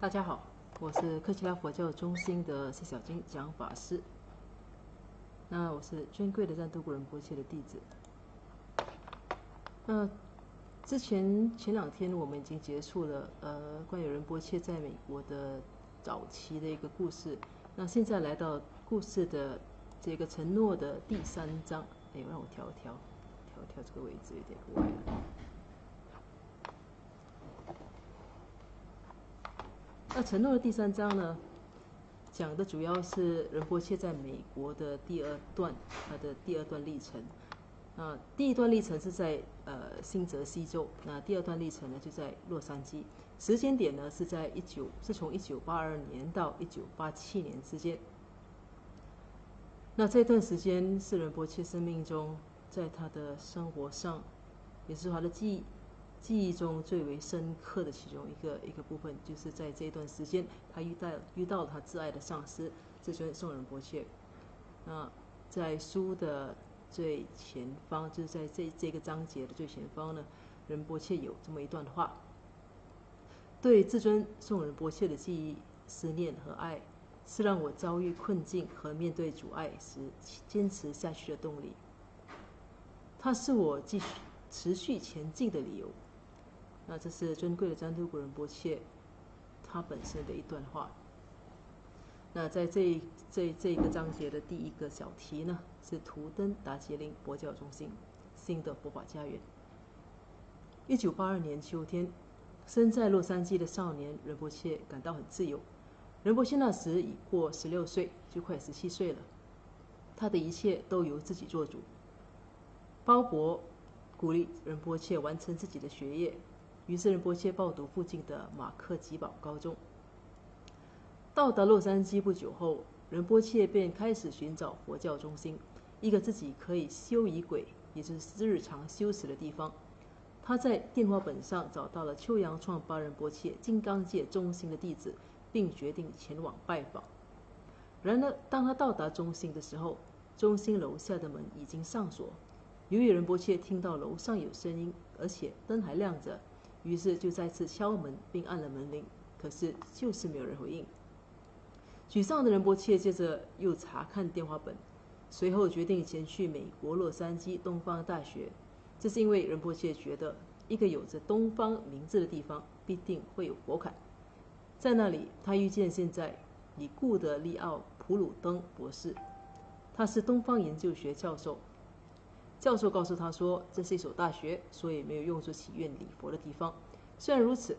大家好，我是克奇拉佛教中心的谢小金讲法师。那我是尊贵的赞都古仁波切的弟子。前两天我们已经结束了关于仁波切在美国的早期的一个故事。那现在来到故事的这个承诺的第3章。哎，让我调这个位置有点歪了。那承诺的第3章呢，讲的主要是仁波切在美国的第2段，他的第2段历程。第1段历程是在新泽西州，那第2段历程呢就在洛杉矶。时间点呢是从1982年到1987年之间。那这段时间是仁波切生命中，在他的生活上，也是他的记忆中最为深刻的其中一个部分，就是在这段时间，他遇到了他挚爱的上师至尊颂仁波切。那在书的最前方，就是在这个章节的最前方呢，仁波切有这么一段话：对至尊颂仁波切的记忆、思念和爱，是让我遭遇困境和面对阻碍时坚持下去的动力。它是我继续持续前进的理由。那这是尊贵的赞都古仁波切他本身的一段话。那在这个章节的第1个小题呢，是图登达杰林佛教中心新的佛法家园。1982年秋天，身在洛杉矶的少年仁波切感到很自由。仁波切那时已过16岁，就快17岁了。他的一切都由自己做主。鲍勃鼓励仁波切完成自己的学业，于是仁波切报读附近的马克吉堡高中。到达洛杉矶不久后，仁波切便开始寻找佛教中心，一个自己可以修仪轨，也就是日常修持的地方。他在电话本上找到了秋阳创巴仁波切金刚界中心的地址，并决定前往拜访。然而，当他到达中心的时候，中心楼下的门已经上锁。由于仁波切听到楼上有声音，而且灯还亮着，于是就再次敲门并按了门铃，可是就是没有人回应。沮丧的仁波切接着又查看电话本，随后决定前去美国洛杉矶东方大学。这是因为仁波切觉得一个有着东方名字的地方必定会有佛龛。在那里，他遇见现在已故的利奥普鲁登博士，他是东方研究学教授。教授告诉他说，这是一所大学，所以没有用作祈愿礼佛的地方。虽然如此，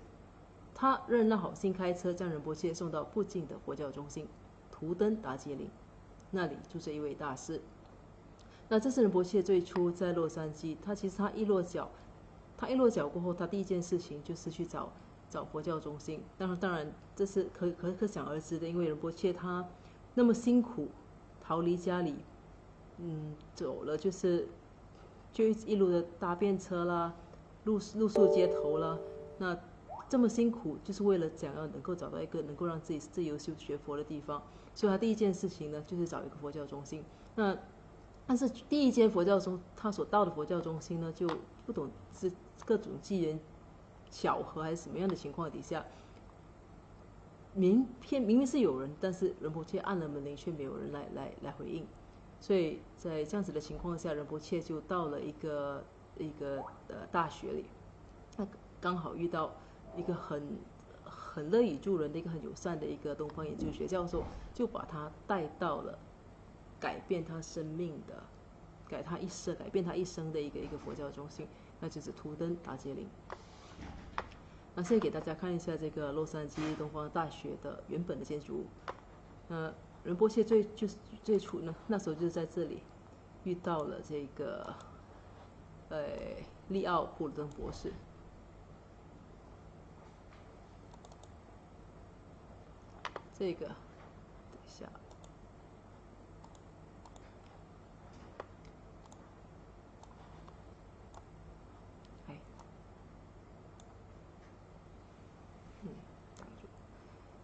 他仍然好心开车将仁波切送到附近的佛教中心图登达杰林，那里住着一位大师。那这是仁波切最初在洛杉矶，他一落脚过后，他第一件事情就是去找佛教中心。当然这是可想而知的，因为仁波切他那么辛苦逃离家里，走了就一路的搭便车啦，露宿街头啦，那这么辛苦就是为了想要能够找到一个能够让自己自由学佛的地方。所以他第一件事情呢，就是找一个佛教中心。但是第一间他所到的佛教中心呢，就不懂是各种机缘巧合还是什么样的情况底下，明明是有人，但是仁波切按了门铃却没有人来回应。所以在这样子的情况下，仁波切就到了一个大学里，那刚好遇到一个很乐以助人的一个很友善的一个东方研究学教授，就把他带到了改变他生命的、改变他一生的一个佛教中心，那就是图登达杰林。那现在给大家看一下这个洛杉矶东方大学的原本的建筑物。仁波切最初呢，那时候就是在这里遇到了这个利奥普鲁登博士。这个等一下，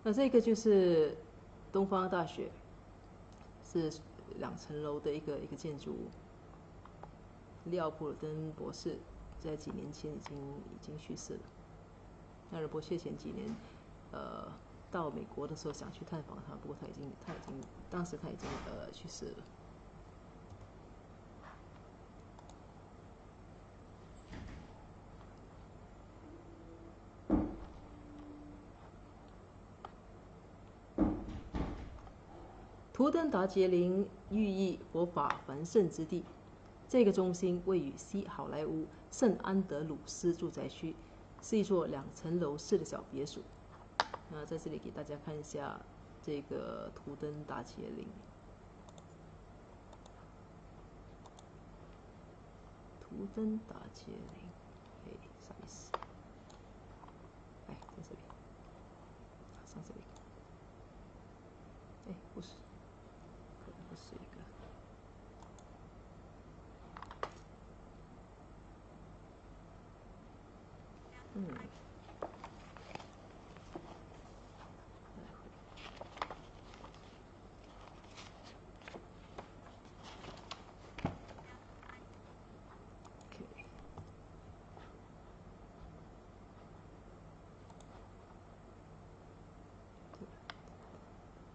那这个就是东方大学，是2层楼的一个建筑物。利奥普鲁登博士在几年前已经去世了。那仁波切前几年，到美国的时候想去探访他，不过当时他已经去世了。图登达杰林寓意佛法繁盛之地。这个中心位于西好莱坞圣安德鲁斯住宅区，是一座2层楼式的小别墅。那在这里给大家看一下这个图登达杰林。图登达杰林，啥意思？哎，在这里，上这里。哎，不是，可能不是一个。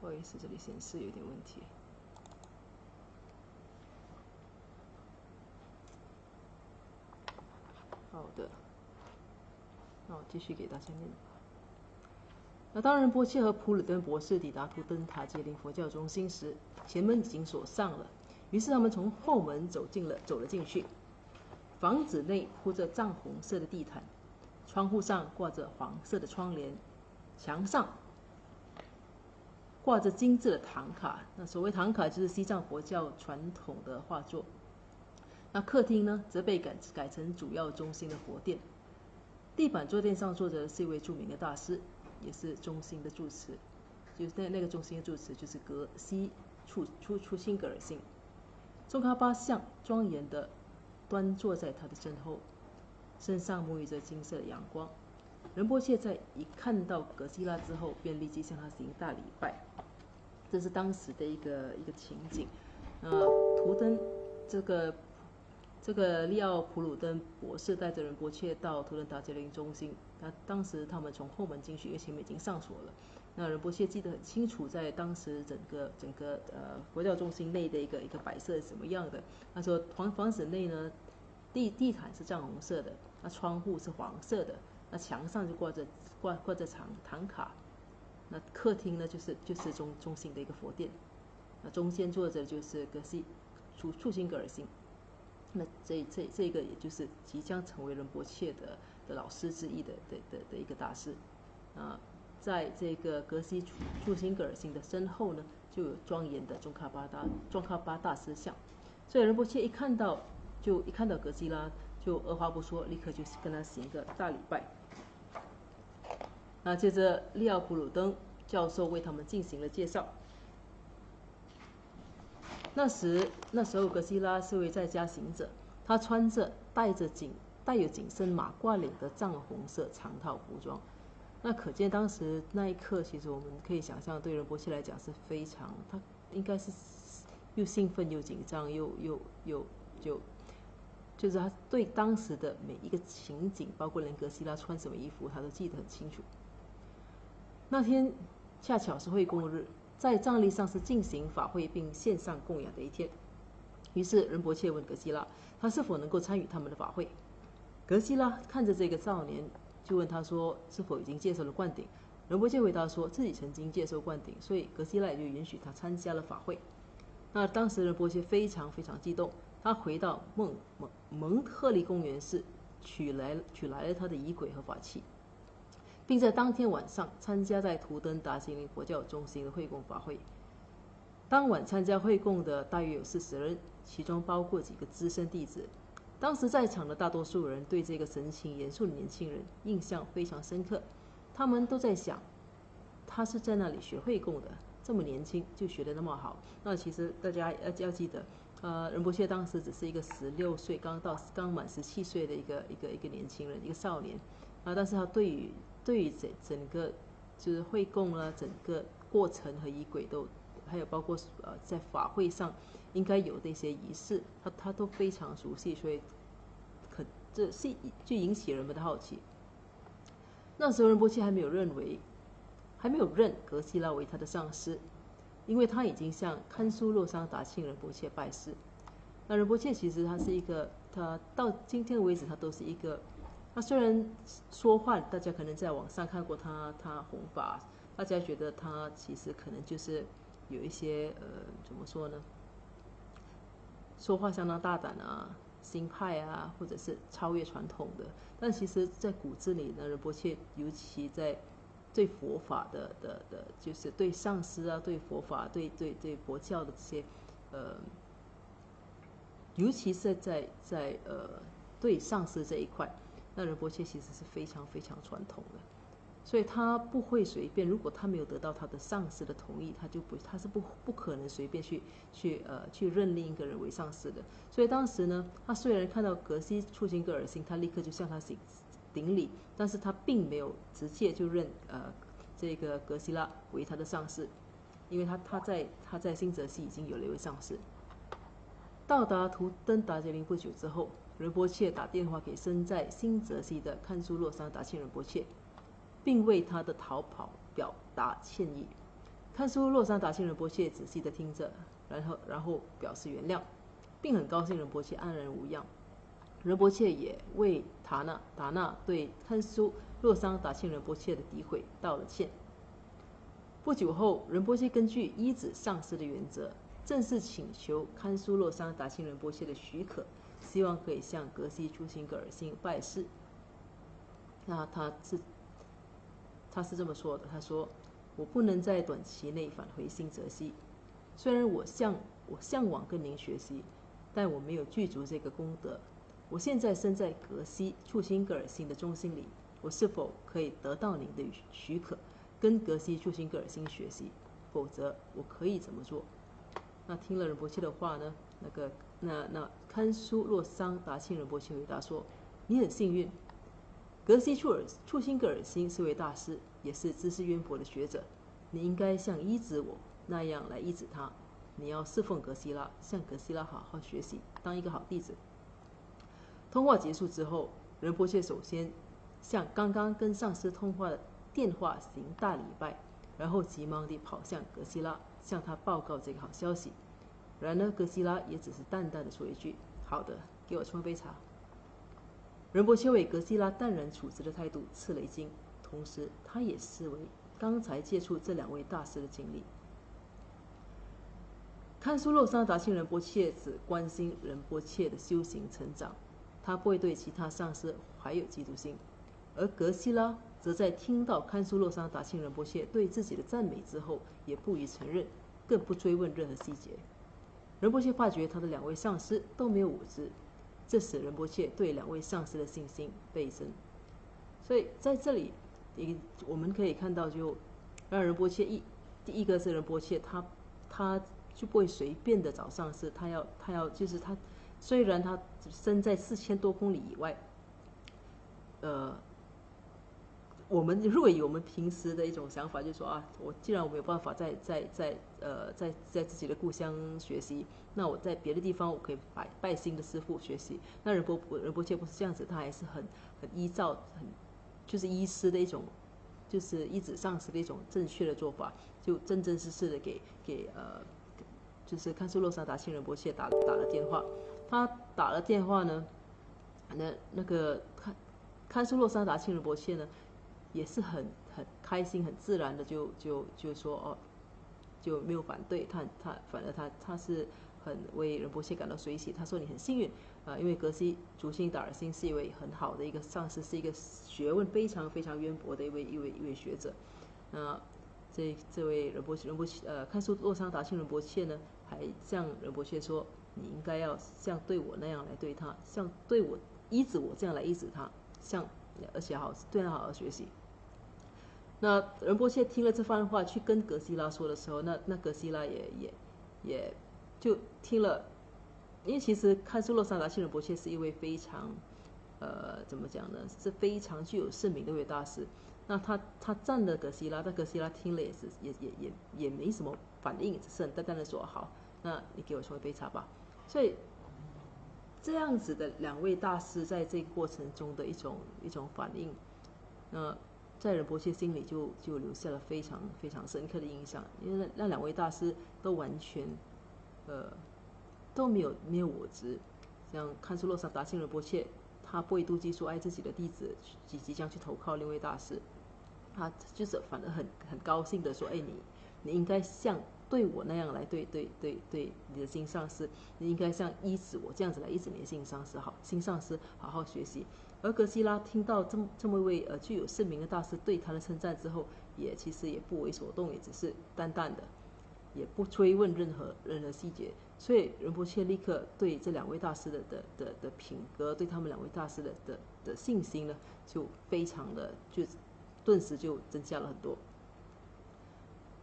不好意思，这里显示有点问题。好的，那我继续给大家念。那当仁波切和普鲁登博士抵达图登塔杰林佛教中心时，前门已经锁上了。于是他们从后门走了进去。房子内铺着藏红色的地毯，窗户上挂着黄色的窗帘，墙上挂着精致的唐卡。那所谓唐卡就是西藏佛教传统的画作。那客厅呢，则被改成主要中心的佛殿。地板坐垫上坐着是一位著名的大师，也是中心的住持，就是那个中心的住持就是格西处辛格尔信。宗喀巴像庄严地端坐在他的身后，身上沐浴着金色的阳光。仁波切在一看到格西拉之后，便立即向他行大礼拜。这是当时的一个情景。图登这个利奥普鲁登博士带着仁波切到图登达杰林中心。当时他们从后门进去，因为前面已经上锁了。那仁波切记得很清楚，在当时整个佛教中心内的一个摆设是什么样的。他说房子内呢，地毯是藏红色的，那窗户是黄色的，那墙上就挂着唐卡。那客厅呢，就是中心的一个佛殿。那中间坐着就是格西处辛格尔信。那这个也就是即将成为仁波切的老师之一的一个大师。在这个格西处辛格尔信的身后呢，就有庄严的宗喀巴大师像。所以仁波切一看到格西拉，就二话不说，立刻就跟他行个大礼拜。那接着利奥普鲁登教授为他们进行了介绍。那时候格西拉是位在家行者，他穿着带有紧身马褂领的藏红色长套服装。那可见当时那一刻，其实我们可以想象，对仁波切来讲是非常，他应该是又兴奋又紧张，就是他对当时的每一个情景，包括连格西拉穿什么衣服，他都记得很清楚。那天恰巧是会供日，在藏历上是进行法会并献上供养的一天。于是仁波切问格西拉，他是否能够参与他们的法会。格西拉看着这个少年，就问他说是否已经接受了灌顶。仁波切回答说自己曾经接受灌顶，所以格西拉也就允许他参加了法会。那当时仁波切非常非常激动，他回到蒙特利公园寺取来了他的仪轨和法器，并在当天晚上参加在图登达杰林佛教中心的会供法会。当晚参加会供的大约有40人，其中包括几个资深弟子。当时在场的大多数人对这个神情严肃的年轻人印象非常深刻，他们都在想，他是在那里学会供的，这么年轻就学得那么好。那其实大家要记得，仁波切当时只是一个16岁刚满17岁的一个年轻人，一个少年但是他对于整个就是会供啊，整个过程和仪轨都，还有包括在法会上应该有的一些仪式，他都非常熟悉，所以这是就引起人们的好奇。那时候仁波切还没有认为还没有认格西拉为他的上师，因为他已经向堪苏洛桑达庆仁波切拜师。那仁波切其实他是一个，他到今天为止他都是一个，他虽然说话，大家可能在网上看过他弘法，大家觉得他其实可能就是有一些怎么说呢？说话相当大胆啊，新派啊，或者是超越传统的。但其实，在骨子里呢，仁波切尤其在对佛法的，就是对上师啊，对佛法，对佛教的这些，尤其是在对上师这一块，那仁波切其实是非常非常传统的。所以他不会随便，如果他没有得到他的上司的同意，他是不可能随便去认另一个人为上司的。所以当时呢，他虽然看到格西触心戈尔辛，他立刻就向他顶礼，但是他并没有直接就认这个格西拉为他的上司，因为他在新泽西已经有了一位上司。到达图登达杰林不久之后，仁波切打电话给身在新泽西的堪苏洛桑达庆仁波切，并为他的逃跑表达歉意。堪苏洛桑达庆仁波切仔细地听着，然后表示原谅，并很高兴仁波切安然无恙。仁波切也为达纳对堪苏洛桑达庆仁波切的诋毁道了歉。不久后，仁波切根据依止上师的原则，正式请求堪苏洛桑达庆仁波切的许可，希望可以向格西初心戈尔辛拜师。那他是这么说的，他说：“我不能在短期内返回新泽西，虽然我向往跟您学习，但我没有具足这个功德。我现在身在格西触心戈尔辛的中心里，我是否可以得到您的许可，跟格西触心戈尔辛学习？否则我可以怎么做？”那听了仁波切的话呢，那堪苏洛桑达庆仁波切回答说：“你很幸运。格西触心戈尔辛是位大师，也是知识渊博的学者。你应该像依止我那样来依止他。你要侍奉格西拉，向格西拉好好学习，当一个好弟子。”通话结束之后，仁波切首先向刚刚跟上师通话的电话行大礼拜，然后急忙地跑向格西拉，向他报告这个好消息。然而格西拉也只是淡淡地说一句：“好的，给我冲杯茶。”仁波切为格西拉淡然处置的态度吃了一惊，同时他也思维刚才接触这两位大师的经历。堪苏洛桑达庆仁波切只关心仁波切的修行成长，他不会对其他上师怀有嫉妒心，而格西拉则在听到堪苏洛桑达庆仁波切对自己的赞美之后，也不予承认，更不追问任何细节。仁波切发觉他的两位上师都没有武知，这使仁波切对两位上师的信心倍增。所以在这里，我们可以看到，就让仁波切第一个是仁波切他就不会随便的找上师，他要就是他虽然他身在4000多公里以外，我们如果以我们平时的一种想法，就是说啊，我既然我没有办法在自己的故乡学习，那我在别的地方我可以拜新的师父学习。那仁波切不是这样子，他还是很依照就是依师的一种，就是依止上师的一种正确的做法，就真真实实的给就是堪苏洛桑达庆仁波切打了电话。他打了电话呢，那个堪苏洛桑达庆仁波切呢，也是很开心、很自然的就说哦，就没有反对他反而他是很为仁波切感到随喜。他说你很幸运因为格西竹心达尔辛是一位很好的一个上师，是一个学问非常非常渊博的一位学者。这位堪苏洛桑达庆仁波切呢，还向仁波切说，你应该要像对我那样来对他，像对我依止我这样来依止他，而且对他好好学习。那仁波切听了这番话，去跟格西拉说的时候，那格西拉也就听了，因为其实堪苏洛桑达庆仁波切是一位非常怎么讲呢，是非常具有盛名的一位大师。那他赞了格西拉，但格西拉听了也没什么反应，只是很淡淡的说好，那你给我冲一杯茶吧。所以这样子的两位大师在这个过程中的一种反应，在仁波切心里就留下了非常非常深刻的印象，因为那两位大师都完全都没有我执。像堪苏洛萨达钦仁波切，他不为妒忌说，自己的弟子即将去投靠另一位大师，他就是反而很高兴的说，你应该像对我那样来对你的新上司，你应该像医治我这样子来医治你的新上司，好好学习。而格西拉听到这么一位具有盛名的大师对他的称赞之后，其实也不为所动，也只是淡淡的，也不追问任何细节。所以仁波切立刻对这两位大师的品格，对他们两位大师的信心呢，就非常的顿时就增加了很多。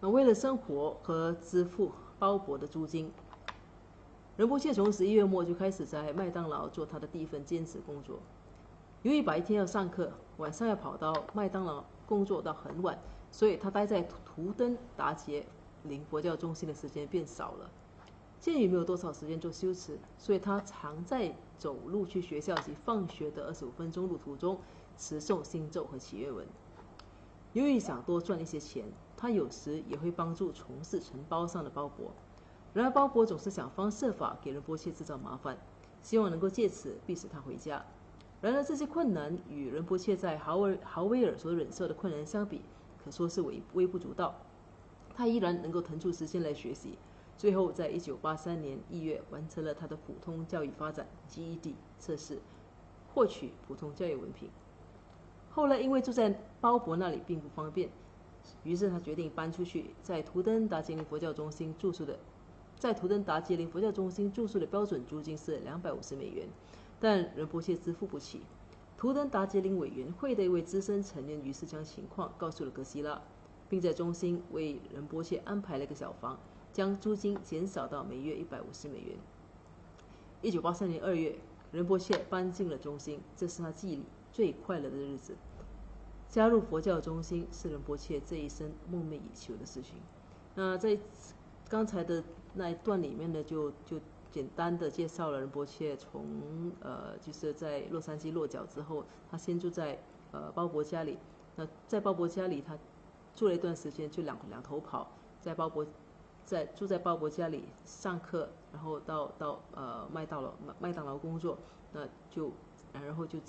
为了生活和支付包伯的租金，仁波切从11月末就开始在麦当劳做他的第一份兼职工作。由于白天要上课，晚上要跑到麦当劳工作到很晚，所以他待在图登达杰林佛教中心的时间变少了。鉴于没有多少时间做修持，所以他常在走路去学校及放学的25分钟路途中持诵心咒和祈愿文。由于想多赚一些钱，他有时也会帮助从事承包上的包伯。然而包伯总是想方设法给仁波切制造麻烦，希望能够借此逼使他回家。然而这些困难与仁波切在豪威尔所忍受的困难相比，可说是微不足道。他依然能够腾出时间来学习，最后在1983年1月完成了他的普通教育发展 GED 测试，获取普通教育文凭。后来因为住在包伯那里并不方便，于是他决定搬出去，在图登达杰林佛教中心住宿的标准租金是$250，但仁波切支付不起。图登达杰林委员会的一位资深成员于是将情况告诉了格西拉，并在中心为仁波切安排了一个小房，将租金减少到每月$150。1983年2月，仁波切搬进了中心，这是他记忆里最快乐的日子。加入佛教中心是仁波切这一生梦寐以求的事情。那在刚才的那一段里面呢，就简单的介绍了仁波切从就是在洛杉矶落脚之后，他先住在包伯家里。那在包伯家里，他住了一段时间，就两头跑，住在包伯家里上课，然后到麦当劳工作，然后就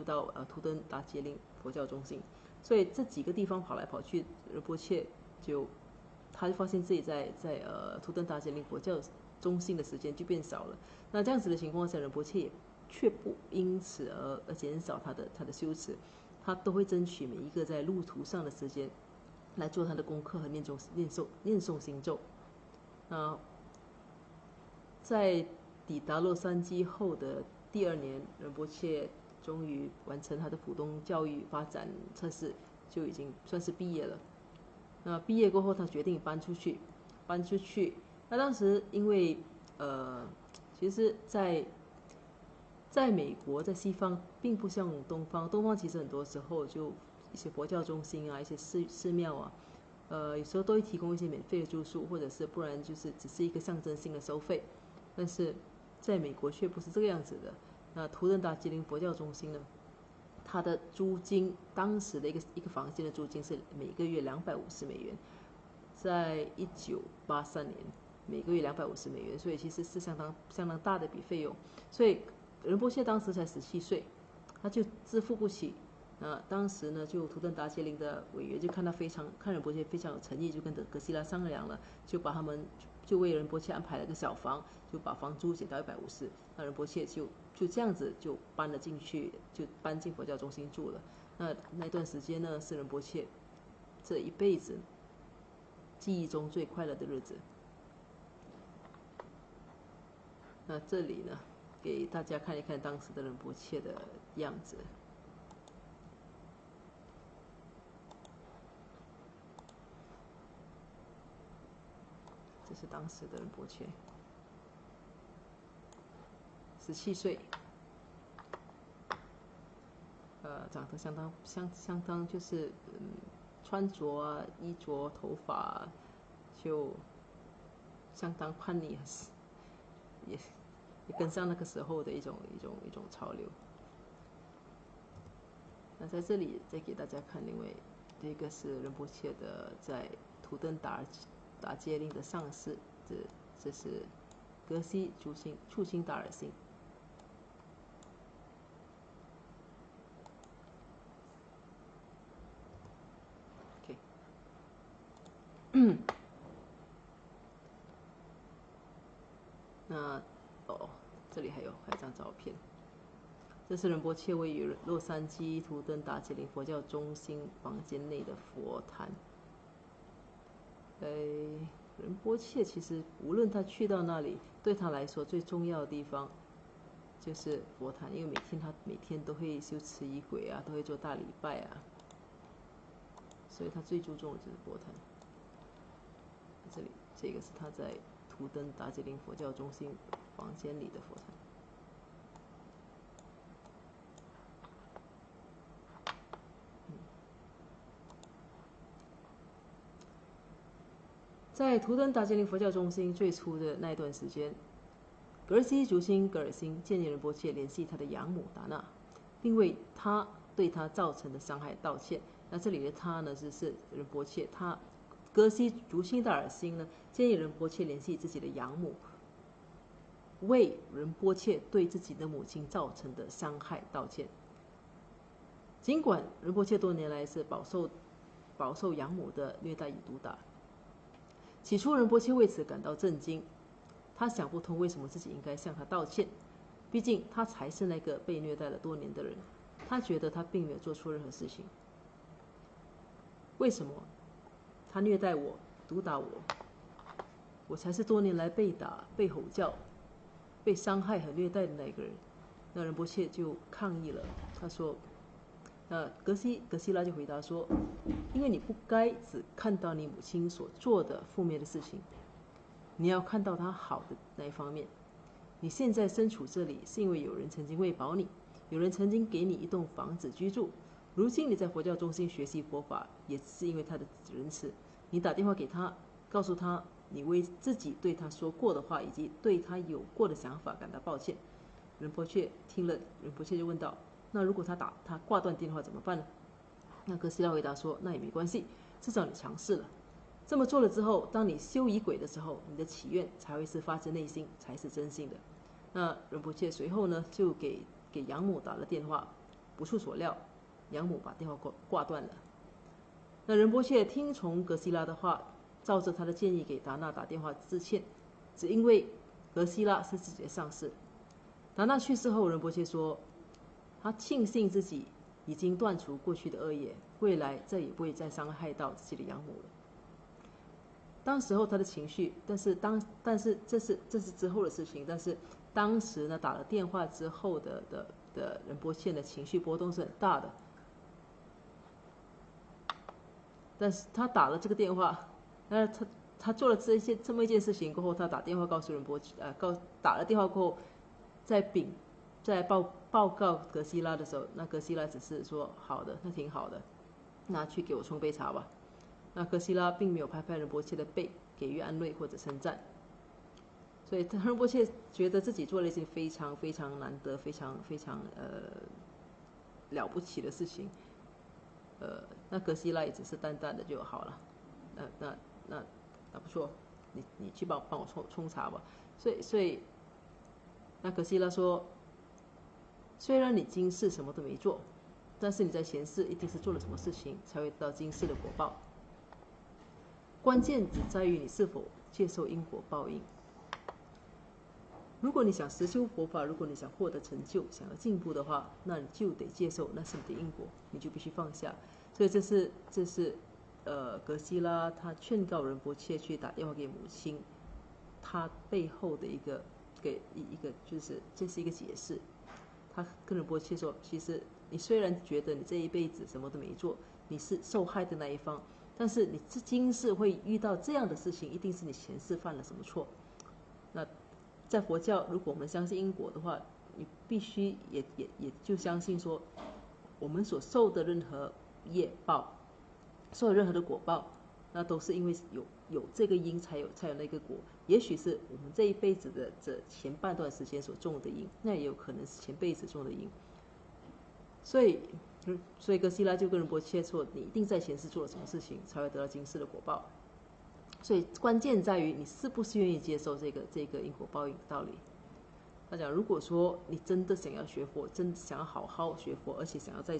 到图登达杰林佛教中心。所以这几个地方跑来跑去，仁波切他就发现自己在图登达杰林佛教中心的时间就变少了。那这样子的情况下，仁波切也却不因此而减少他的修持，他都会争取每一个在路途上的时间来做他的功课和念诵心咒。在抵达洛杉矶后的第2年，仁波切终于完成他的普通教育发展测试，就已经算是毕业了。那毕业过后，他决定搬出去。那当时因为其实在美国，在西方并不像东方其实很多时候就一些佛教中心啊，一些寺庙啊，有时候都会提供一些免费的住宿，或者是不然就是只是一个象征性的收费。但是在美国却不是这个样子的。那图登达吉林佛教中心呢，它的租金当时的一个房间的租金是每个月$250，在1983年每个月$250，所以其实是相当大的一笔费用。所以仁波切当时才17岁，他就支付不起。当时呢，就图登达杰林的委员就看仁波切非常有诚意，就跟格西拉商量了，就为仁波切安排了个小房，就把房租减到150。那仁波切就这样子就搬了进去，就搬进佛教中心住了。那段时间呢，是仁波切这一辈子记忆中最快乐的日子。那这里呢，给大家看一看当时的仁波切的样子。这是当时的仁波切，17岁，长得相当就是穿着啊、衣着、头发就相当叛逆，也跟上那个时候的一种潮流。那在这里再给大家看另外这个是仁波切的在图登达杰林的上师，这是格西处心达尔星。那这里还有一张照片，这是仁波切位于洛杉矶图登达杰林佛教中心房间内的佛坛。仁波切其实无论他去到那里，对他来说最重要的地方就是佛坛，因为他每天都会修持仪轨啊，都会做大礼拜啊，所以他最注重的就是佛坛。这里这个是他在图登达杰林佛教中心房间里的佛坛。在图登达杰林佛教中心最初的那一段时间，格西竹星格尔星建议仁波切联系他的养母达纳，并为他对他造成的伤害道歉。那这里的他呢，是仁波切，格西竹星达尔星呢建议仁波切联系自己的养母，为仁波切对自己的母亲造成的伤害道歉。尽管仁波切多年来是饱受养母的虐待与毒打。起初仁波切为此感到震惊，他想不通为什么自己应该向他道歉，毕竟他才是那个被虐待了多年的人。他觉得他并没有做错任何事情，为什么他虐待我、毒打我？我才是多年来被打、被吼叫、被伤害和虐待的那个人。那仁波切就抗议了，他说：“格西拉就回答说，因为你不该只看到你母亲所做的负面的事情，你要看到她好的那一方面。你现在身处这里，是因为有人曾经喂饱你，有人曾经给你一栋房子居住。如今你在佛教中心学习佛法，也是因为他的仁慈。你打电话给他，告诉他你为自己对他说过的话以及对他有过的想法感到抱歉。”仁波切听了，仁波切就问道：“那如果他挂断电话怎么办呢？”那格西拉回答说：“那也没关系，至少你尝试了。这么做了之后，当你修仪轨的时候，你的祈愿才会是发自内心，才是真心的。”那仁波切随后呢，就给养母打了电话，不出所料，养母把电话挂断了。那仁波切听从格西拉的话，照着他的建议给达纳打电话致歉，只因为格西拉是自己的上司。达纳去世后，仁波切说，他庆幸自己已经断除过去的恶业，未来再也不会再伤害到自己的养母了。当时候他的情绪，但是这是之后的事情。但是当时呢，打了电话之后的仁波切的情绪波动是很大的。但是他打了这个电话，他做了这么一件事情过后，他打电话告诉仁波切，打了电话过后，在报告格西拉的时候，那格西拉只是说好的，那挺好的，那去给我冲杯茶吧。那格西拉并没有拍拍仁波切的背，给予安慰或者称赞。所以仁波切觉得自己做了一件非常非常难得、非常非常了不起的事情。那格西拉也只是淡淡的就好了。那不错，你去帮我冲茶吧。所以那格西拉说，虽然你今世什么都没做，但是你在前世一定是做了什么事情，才会得到今世的果报。关键只在于你是否接受因果报应。如果你想实修佛法，如果你想获得成就，想要进步的话，那你就得接受那是你的因果，你就必须放下。所以这是格西拉他劝告仁波切去打电话给母亲，他背后的一个就是这是一个解释。他跟仁波切说，其实你虽然觉得你这一辈子什么都没做，你是受害的那一方，但是你今世会遇到这样的事情，一定是你前世犯了什么错。那在佛教，如果我们相信因果的话，你必须也就相信说，我们所受的任何业报，受的任何的果报，那都是因为有这个因才有那个果。也许是我们这一辈子的这前半段时间所种的因，那也有可能是前辈子种的因。所以所以哥希拉就跟仁波切说，你一定在前世做了什么事情，才会得到今世的果报。所以关键在于你是不是愿意接受这个因果报应的道理。他讲，如果说你真的想要学佛，真的想要好好学佛，而且想要在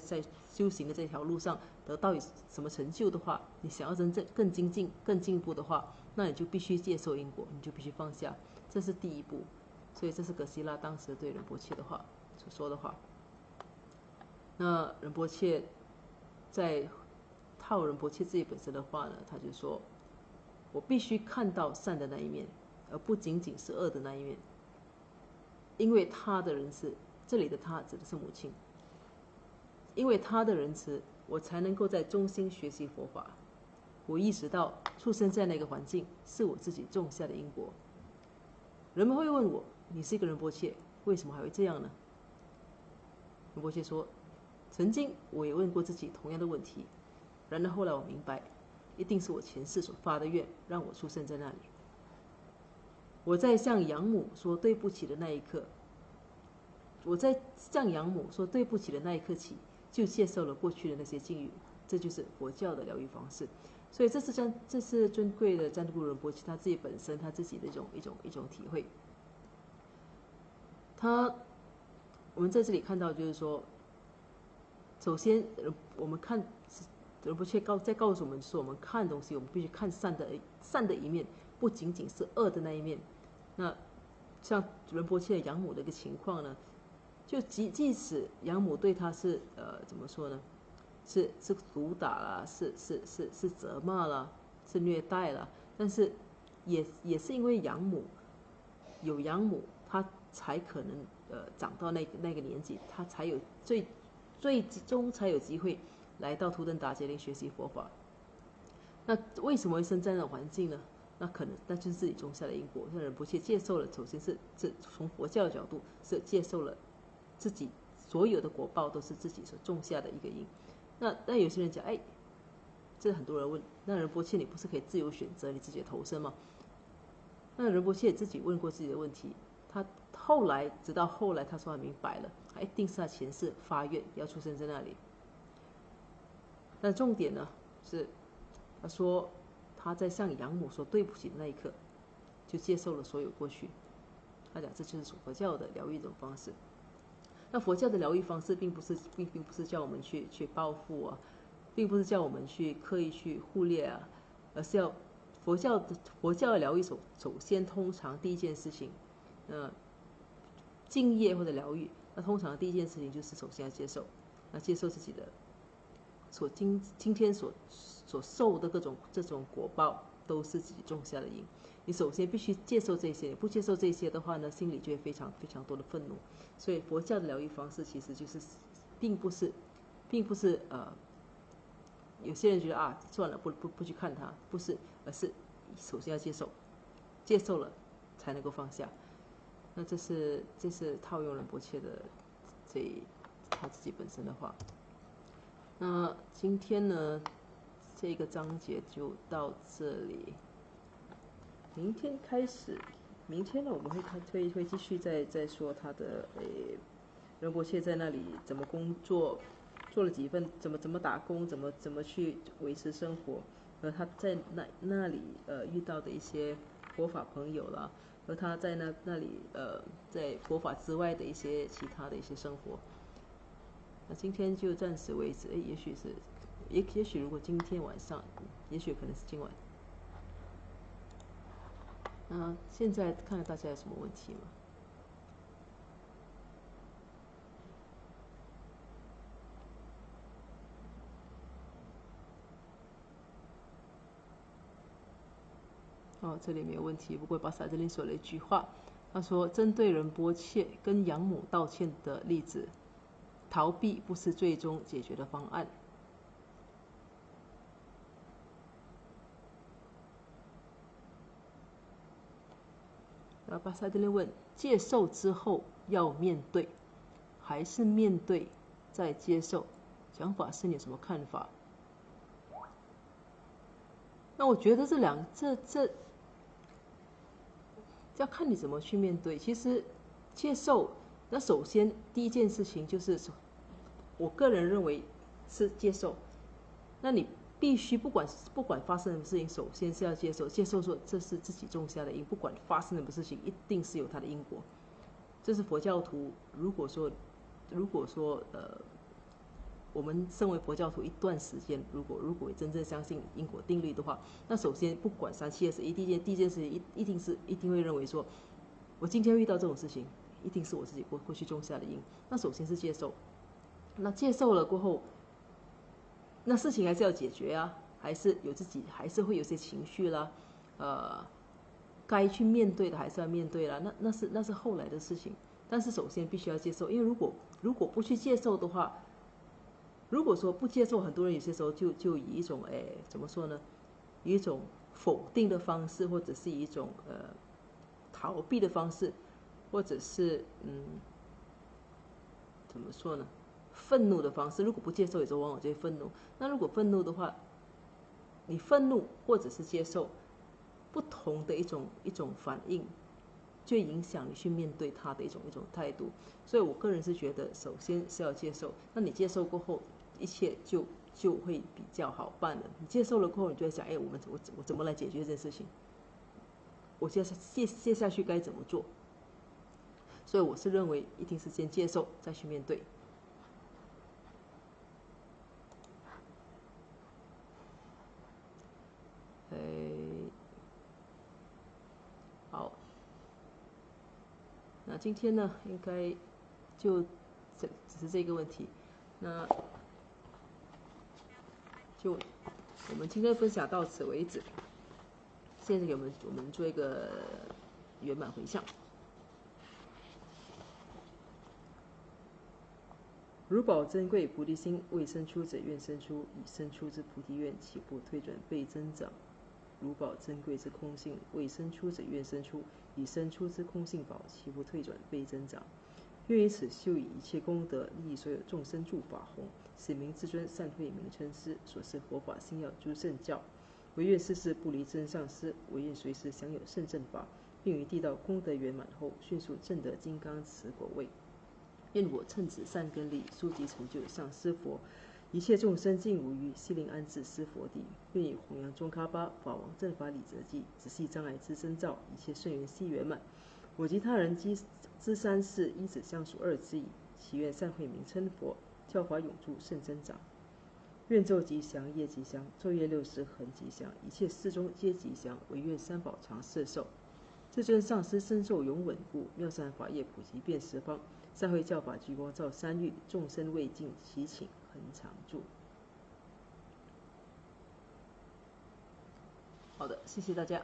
修行的这条路上得到什么成就的话，你想要真正更精进、更进步的话，那你就必须接受因果，你就必须放下，这是第一步。所以这是哥希拉当时对仁波切的话所说的话。那仁波切在套仁波切自己本身的话呢，他就说，我必须看到善的那一面，而不仅仅是恶的那一面。因为他的仁慈，这里的他指的是母亲，因为他的仁慈，我才能够在衷心学习佛法。我意识到出生在那个环境是我自己种下的因果。人们会问我，你是一个仁波切，为什么还会这样呢？仁波切说，曾经我也问过自己同样的问题，然而后来我明白，一定是我前世所发的愿让我出生在那里。我在向养母说对不起的那一刻，我在向养母说对不起的那一刻起，就接受了过去的那些境遇。这就是佛教的疗愈方式。所以这是尊贵的赞古仁波切他自己本身他自己的一种体会。我们在这里看到就是说，首先我们看仁波切在告诉我们说，我们看东西我们必须看善的一面，不仅仅是恶的那一面。那像仁波切养母的一个情况呢，就即使养母对他是怎么说呢，是毒打啦，是责骂啦，是虐待啦，但是也是因为养母他才可能长到那个年纪，他才有最终才有机会来到图登达杰林学习佛法。那为什么会生在那种环境呢？那就是自己种下的因果。让仁波切接受了，首先是从佛教的角度是接受了自己所有的果报都是自己所种下的一个因。那有些人讲，这很多人问，那仁波切你不是可以自由选择你自己的投生吗？那仁波切自己问过自己的问题，他直到后来他说他明白了，他一定是他前世发愿要出生在那里。但重点呢是，他说他在向养母说对不起的那一刻，就接受了所有过去。他讲这就是佛教的疗愈一种方式。那佛教的疗愈方式并不是叫我们去报复啊，并不是叫我们去刻意去忽略啊，而是要佛教的疗愈首先通常第一件事情，敬业或者疗愈，那通常第一件事情就是首先要接受自己的今天所受的这种果报都是自己种下的因。你首先必须接受这些，不接受这些的话呢，心里就会非常非常多的愤怒。所以佛教的疗愈方式其实就是并不是有些人觉得算了不去看它，不是，而是首先要接受了才能够放下。那这是套用仁波切的他自己本身的话。那今天呢，这个章节就到这里。明天开始，明天呢我们会继续再说他的仁波切在那里怎么工作，做了几份，怎么打工，怎么去维持生活，和他在那里遇到的一些佛法朋友啦，和他在那里在佛法之外的一些其他的一些生活。那今天就暂时为止，也许如果今天晚上，也许可能是今晚。那现在看看大家有什么问题吗？这里没有问题。不过巴萨这里说了一句话，他说针对仁波切跟养母道歉的例子，逃避不是最终解决的方案。巴萨这里问，接受之后要面对，还是面对再接受？讲法师你有什么看法？那我觉得这要看你怎么去面对。其实接受，那首先第一件事情就是，我个人认为是接受。那你必须不管发生什么事情，首先是要接受说这是自己种下的因，不管发生什么事情，一定是有它的因果。这是佛教徒如果说我们身为佛教徒一段时间，如果真正相信因果定律的话，那首先不管3、7、21，第一件事情一定会认为说，我今天遇到这种事情，一定是我自己过去种下的因。那首先是接受，那接受了过后，那事情还是要解决啊，还是会有些情绪啦，该去面对的还是要面对啦，那是后来的事情。但是首先必须要接受，因为如果不去接受的话，如果说不接受，很多人有些时候就以一种怎么说呢，以一种否定的方式，或者是以一种逃避的方式，或者是怎么说呢，愤怒的方式。如果不接受，有时候往往就会愤怒。那如果愤怒的话，你愤怒或者是接受，不同的一种反应，就影响你去面对它的一种态度。所以我个人是觉得，首先是要接受。那你接受过后，一切就会比较好办了。你接受了过后，你就会想，我怎么来解决这件事情？我接下去该怎么做？所以我是认为，一定是先接受，再去面对。好，那今天呢，应该就只是这个问题。那就我们今天分享到此为止。现在给我们做一个圆满回向。如宝珍贵菩提心，未生出者愿生出，已生出之菩提愿，岂不退转倍增长？如宝珍贵之空性，未生出者愿生出，已生出之空性宝，岂不退转倍增长？愿以此修以一切功德，利益所有众生助法弘，使名至尊善慧名称师，所示佛法心要诸圣教。唯愿世世不离真上师，唯愿随时享有圣正法，并于地道功德圆满后，迅速证得金刚持果位。愿我趁此善根力，速即成就上师佛，一切众生尽无余，悉令安置师佛地。愿以弘扬中喀巴法王正法理则记，直系障碍之征兆，一切顺缘悉圆满。我及他人之三世，依止相属2之一，祈愿善慧名称佛，教法永驻圣增长。愿昼吉祥，夜吉祥，昼夜60恒吉祥，一切事中皆吉祥。唯愿三宝常摄受，至尊上师身受永稳固，妙善法业普及遍十方，善慧教法聚光照三域，众生未尽，祈请恒常住。好的，谢谢大家。